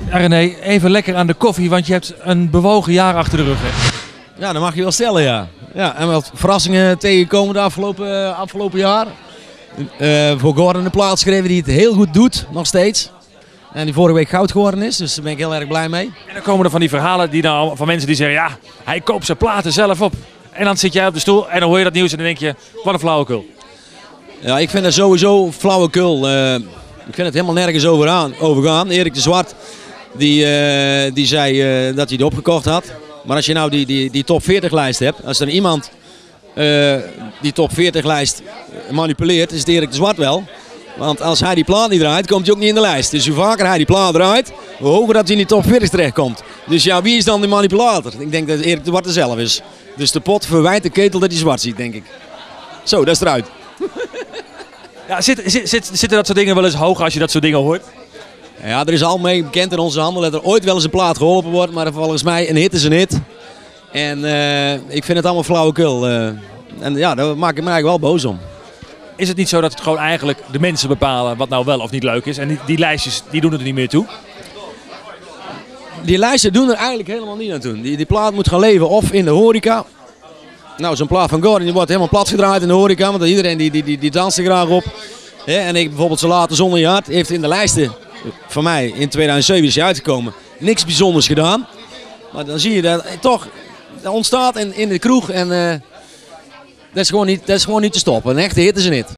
Ja, René, even lekker aan de koffie, want je hebt een bewogen jaar achter de rug. Hè? Ja, dat mag je wel stellen, ja. Ja, en wat verrassingen tegenkomen de afgelopen jaar. Voor Gordon de plaats geschreven die het heel goed doet, nog steeds. En die vorige week goud geworden is, dus daar ben ik heel erg blij mee. En dan komen er van die verhalen van mensen die zeggen, ja, hij koopt zijn platen zelf op. En dan zit jij op de stoel en dan hoor je dat nieuws en dan denk je, wat een flauwekul. Ja, ik vind dat sowieso flauwekul. Ik vind het helemaal nergens over gaan. Erik de Zwart, die zei dat hij het opgekocht had. Maar als je nou die top 40 lijst hebt, als er iemand die top 40 lijst manipuleert, is het Erik de Zwart wel. Want als hij die plaat niet draait, komt hij ook niet in de lijst. Dus hoe vaker hij die plaat draait, hoe hoger dat hij in die top 40 terechtkomt. Dus ja, wie is dan de manipulator? Ik denk dat Erik de Zwart er zelf is. Dus de pot verwijt de ketel dat hij zwart ziet, denk ik. Zo, dat is eruit. Ja, zitten dat soort dingen wel eens hoog als je dat soort dingen hoort? Ja, er is al mee bekend in onze handel dat er ooit wel eens een plaat geholpen wordt. Maar volgens mij een hit is een hit. En ik vind het allemaal flauwekul. En ja, daar maak ik me eigenlijk wel boos om. Is het niet zo dat het gewoon eigenlijk de mensen bepalen wat nou wel of niet leuk is? En die lijstjes die doen het er niet meer toe? Die lijsten doen er eigenlijk helemaal niet aan toe. Die plaat moet gaan leven of in de horeca. Nou, zo'n plaat van Gordon die wordt helemaal plat gedraaid in de horeca. Want iedereen die danst er graag op. En ik bijvoorbeeld Zo laat zonder je hart heeft in de lijsten van mij in 2007 is hij uitgekomen. Niks bijzonders gedaan. Maar dan zie je dat toch dat ontstaat in de kroeg. En dat is gewoon niet te stoppen. Een echte hit is een hit.